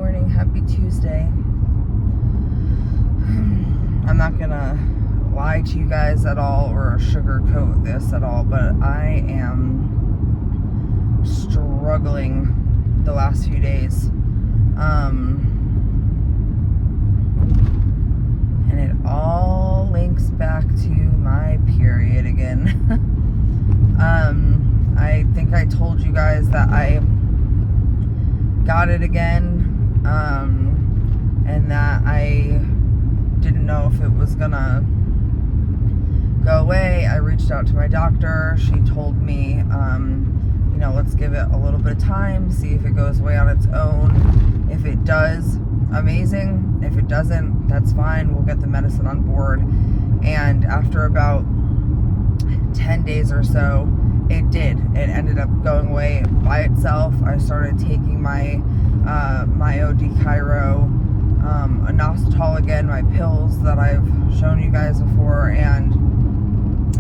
morning. Happy Tuesday. I'm not gonna lie to you guys at all or sugarcoat this at all, but I am struggling the last few days. And it all links back to my period again. I think I told you guys that I got it again, and that I didn't know if it was gonna go away. I reached out to my doctor. She told me, let's give it a little bit of time, see if it goes away on its own. If it does, amazing. If it doesn't, that's fine. We'll get the medicine on board. And after about 10 days or so, it did. It ended up going away by itself. I started taking my Myo-D-Chiro, inositol again, my pills that I've shown you guys before, and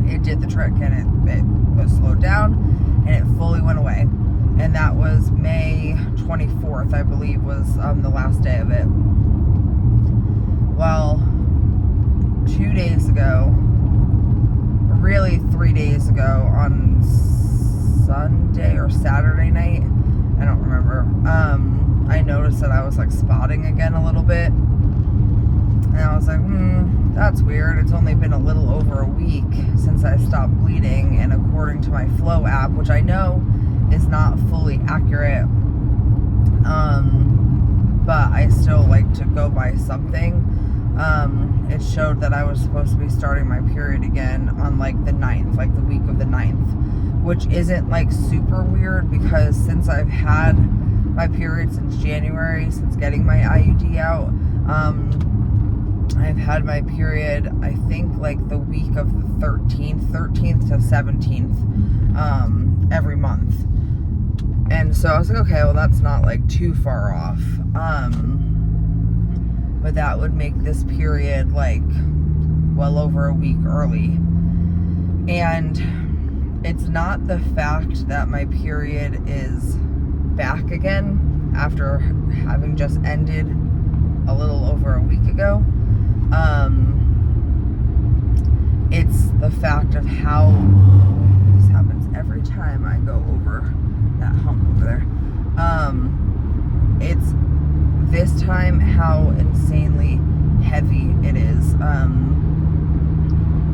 it did the trick, and it was slowed down, and it fully went away. And that was May 24th, I believe, was the last day of it. Well, 2 days ago, really 3 days ago, on Sunday or Saturday night, I don't remember, I noticed that I was like spotting again a little bit, and I was like, that's weird. It's only been a little over a week since I stopped bleeding, and according to my Flow app, which I know is not fully accurate, but I still like to go by something. It showed that I was supposed to be starting my period again on like the 9th, like the week of the 9th, which isn't like super weird, because since I've had my period since January, since getting my IUD out, I've had my period, I think, like the week of the 13th to 17th, every month. And so I was like, okay, well, that's not like too far off. But that would make this period like well over a week early. And it's not the fact that my period is back again after having just ended a little over a week ago. It's the fact of how this happens every time I go over that hump over there. It's this time how insanely heavy it is.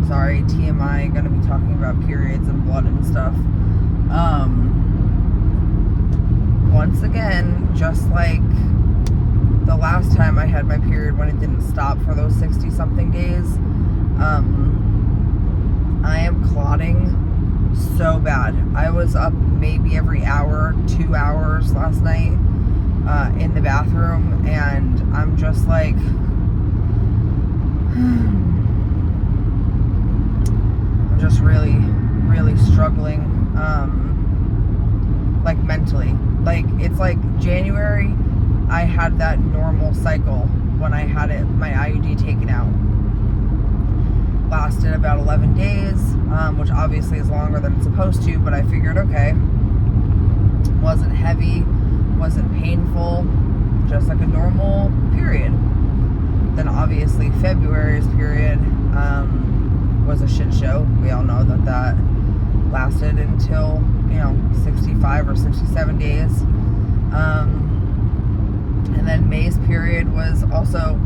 Sorry, TMI, gonna be talking about periods and blood and stuff. Once again, just like the last time I had my period when it didn't stop for those 60 something days, I am clotting so bad. I was up maybe every hour, 2 hours last night, in the bathroom, and I'm just like, I'm just really, really struggling, like mentally. Like, it's like January, I had that normal cycle when I had my IUD taken out. Lasted about 11 days, which obviously is longer than it's supposed to, but I figured, okay, wasn't heavy, wasn't painful, just like a normal period. Then obviously February's period was a shit show. We all know that lasted until 65 or 67 days. And then May's period was also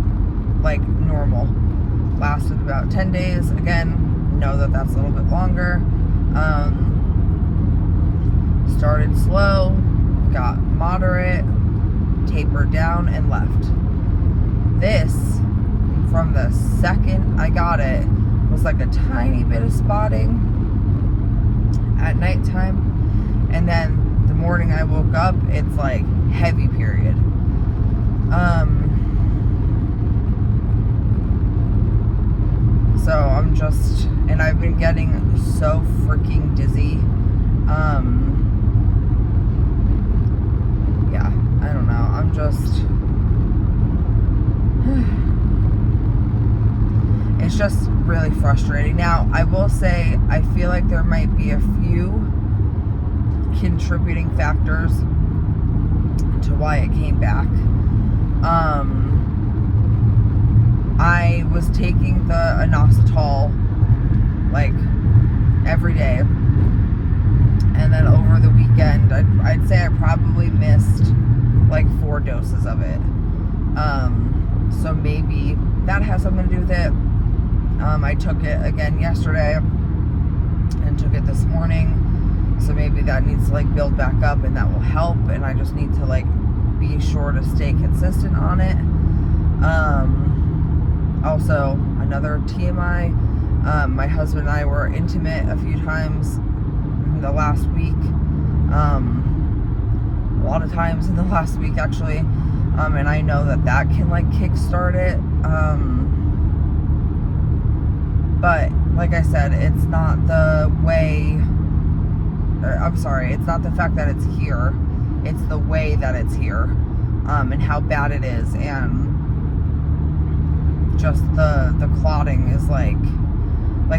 like normal, lasted about 10 days. Again, know that that's a little bit longer. Started slow, got moderate, tapered down, and left. This, from the second I got it, was like a tiny bit of spotting at nighttime, and then the morning I woke up, it's like heavy period. So I'm just, and I've been getting so freaking dizzy. Yeah, I don't know. I'm just, it's just really frustrating. Now, I will say, I feel like there might be a few contributing factors to why it came back. I was taking the inositol like every day, and then over the weekend I'd say I probably missed like 4 doses of it. So maybe that has something to do with it. I took it again yesterday and took it this morning, so maybe that needs to like build back up, and that will help, and I just need to like be sure to stay consistent on it. Also, another TMI, my husband and I were intimate a few times in the last week, a lot of times in the last week actually, and I know that can like kickstart it, but like I said, it's not the way, it's not the fact that it's here, it's the way that it's here, and how bad it is, and just the clotting is like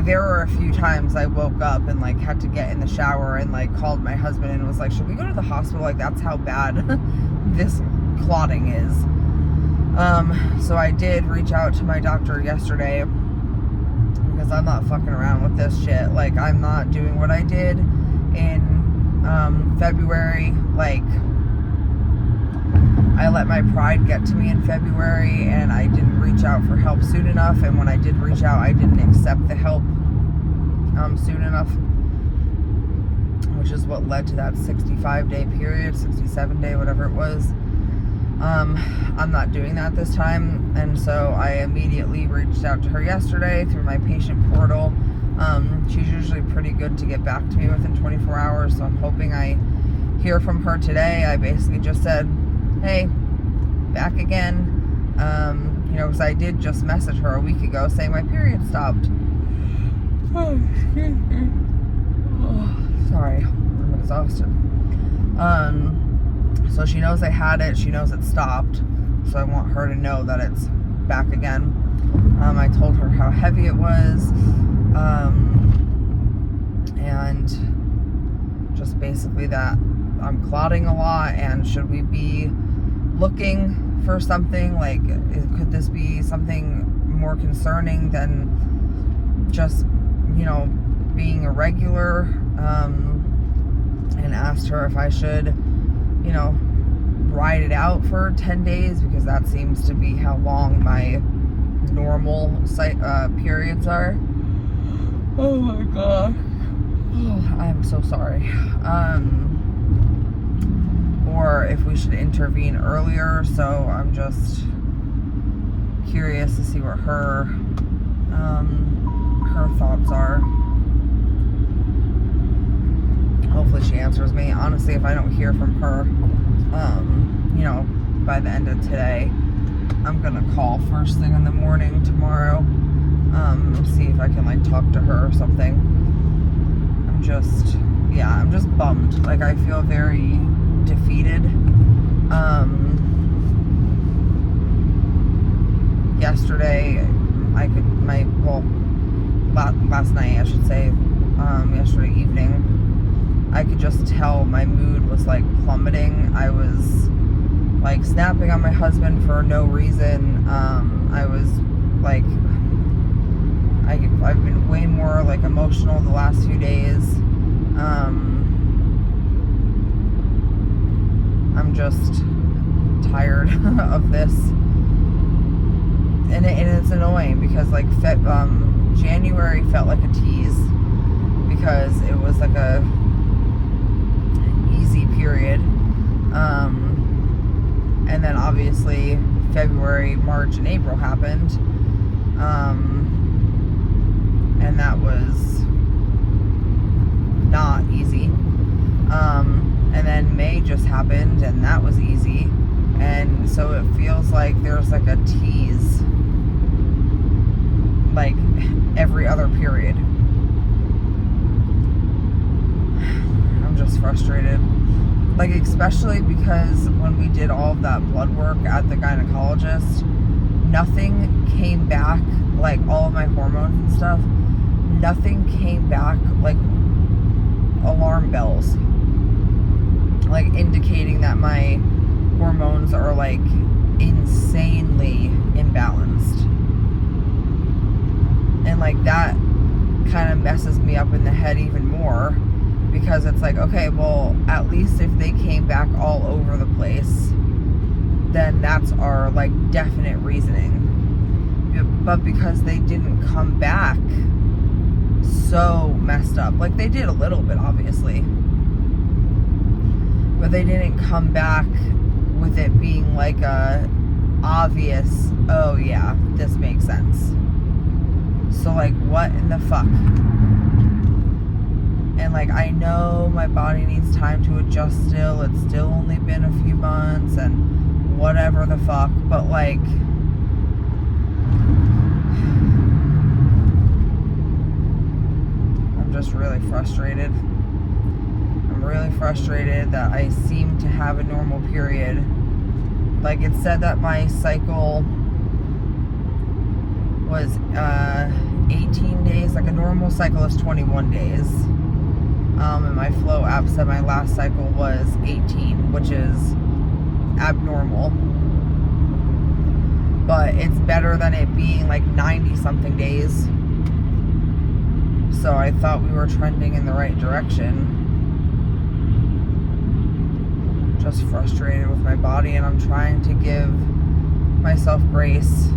there were a few times I woke up and like had to get in the shower and like called my husband and was like, should we go to the hospital? Like, that's how bad this clotting is. So I did reach out to my doctor yesterday, because I'm not fucking around with this shit. Like, I'm not doing what I did in February. Like, I let my pride get to me in February, and I didn't reach out for help soon enough, and when I did reach out, I didn't accept the help soon enough, which is what led to that 65-day period, 67-day, whatever it was. I'm not doing that this time, and so I immediately reached out to her yesterday through my patient portal. She's usually pretty good to get back to me within 24 hours, so I'm hoping I hear from her today. I basically just said, hey, back again, because I did just message her a week ago saying my period stopped. Oh, excuse me. Oh, sorry, I'm exhausted. So she knows I had it, she knows it stopped, so I want her to know that it's back again. I told her how heavy it was, and just basically that I'm clotting a lot, and should we be looking for something, like, could this be something more concerning than just, being irregular, and asked her if I should, ride it out for 10 days, because that seems to be how long my normal periods are. Oh my god. Oh, I'm so sorry. Or if we should intervene earlier, so I'm just curious to see what her thoughts are. Hopefully she answers me. Honestly, if I don't hear from her, by the end of today, I'm gonna call first thing in the morning tomorrow, see if I can like talk to her or something. I'm just bummed. Like, I feel very defeated. Yesterday, last night, I should say, yesterday evening, I could just tell my mood was like plummeting. I was like snapping on my husband for no reason. I was like, I've been way more like emotional the last few days. I'm just tired of this, and it's annoying because like January felt like a tease, because it was like a easy period, and then obviously February, March, and April happened, and that was not easy, and then May just happened, and that was easy, and so it feels like there's like a tease like every other period. I'm just frustrated, like, especially because when we did all of that blood work at the gynecologist, nothing came back, like all of my hormones and stuff, nothing came back like alarm bells, like indicating that my hormones are like in insanely imbalanced. And like that kind of messes me up in the head even more, because it's like, okay, well, at least if they came back all over the place, then that's our like definite reasoning. But because they didn't come back so messed up, like they did a little bit obviously, but they didn't come back with it being like a obvious, oh yeah, this makes sense. So like, what in the fuck? And like, I know my body needs time to adjust still. It's still only been a few months and whatever the fuck, but like, I'm just really frustrated. I'm really frustrated that I seem to have a normal period. Like, it said that my cycle was 18 days. Like, a normal cycle is 21 days. And my Flow app said my last cycle was 18, which is abnormal. But it's better than it being like 90 something days. So I thought we were trending in the right direction. Just frustrated with my body, and I'm trying to give myself grace.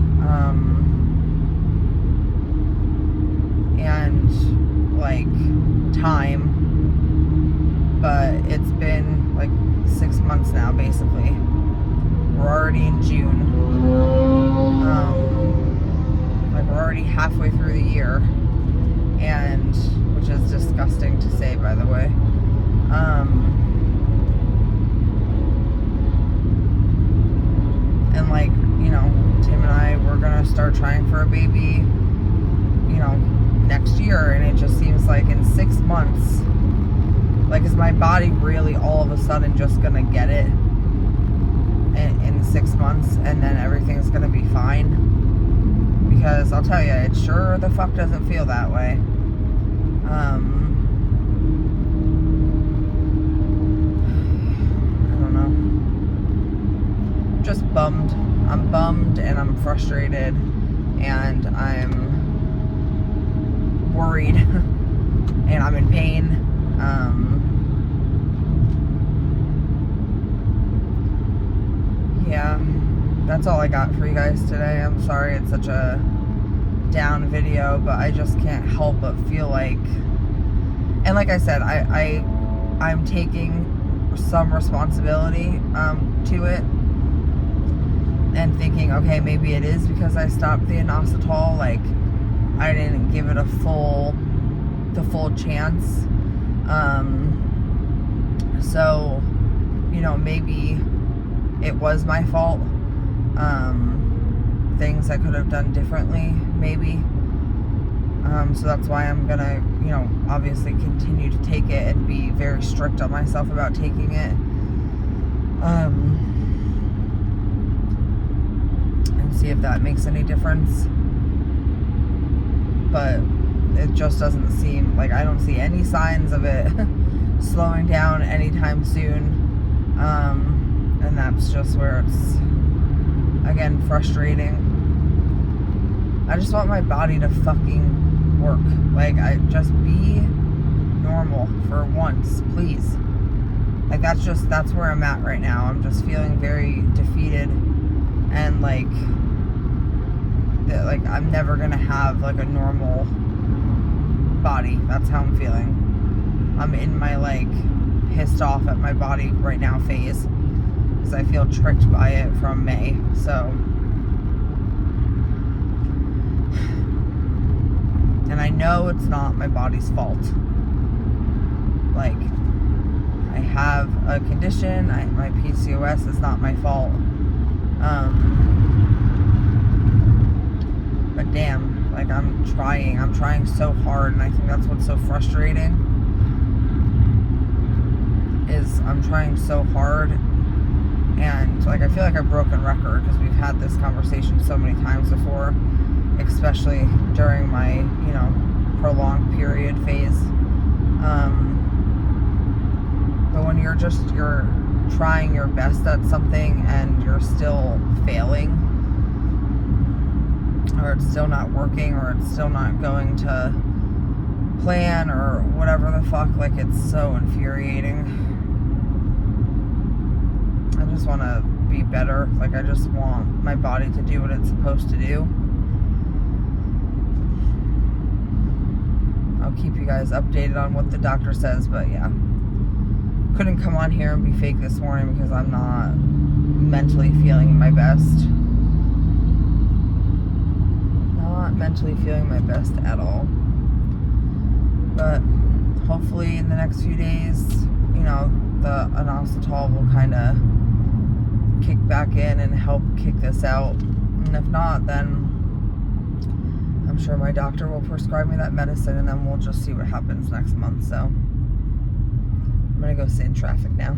And like time, but it's been like 6 months now basically. We're already in June. Like we're already halfway through the year, and which is disgusting to say, by the way. And like, you know, Tim and I, we're gonna start trying for a baby, you know, next year, and it just seems like in 6 months, like, is my body really all of a sudden just gonna get it in 6 months, and then everything's gonna be fine? Because I'll tell you, it sure the fuck doesn't feel that way. I don't know. I'm just bummed. I'm bummed, and I'm frustrated, and I'm worried, and I'm in pain. Yeah, that's all I got for you guys today. I'm sorry it's such a down video, but I just can't help but feel like, and like I said, I'm taking some responsibility to it, and thinking, okay, maybe it is because I stopped the inositol. Like, I didn't give it the full chance. So, you know, maybe it was my fault. Things I could have done differently, maybe. So that's why I'm gonna, you know, obviously continue to take it and be very strict on myself about taking it. And see if that makes any difference. But it just doesn't seem like, I don't see any signs of it slowing down anytime soon. And that's just where it's, again, frustrating. I just want my body to fucking work. Like, I just be normal for once, please. Like, that's where I'm at right now. I'm just feeling very defeated, and like I'm never gonna have like a normal body. That's how I'm feeling. I'm in my like pissed off at my body right now phase, because I feel tricked by it from May. So, and I know it's not my body's fault. Like, I have a condition, my PCOS is not my fault. But damn, like, I'm trying so hard, and I think that's what's so frustrating, is I'm trying so hard, and like, I feel like a broken record, because we've had this conversation so many times before, especially during my, you know, prolonged period phase. But when you're trying your best at something and you're still failing, or it's still not working, or it's still not going to plan, or whatever the fuck. Like, it's so infuriating. I just want to be better. Like, I just want my body to do what it's supposed to do. I'll keep you guys updated on what the doctor says, but yeah. Couldn't come on here and be fake this morning because I'm not mentally feeling my best. Not mentally feeling my best at all. But hopefully in the next few days, you know, the inositol will kind of kick back in and help kick this out. And if not, then I'm sure my doctor will prescribe me that medicine, and then we'll just see what happens next month. So I'm gonna go sit in traffic now.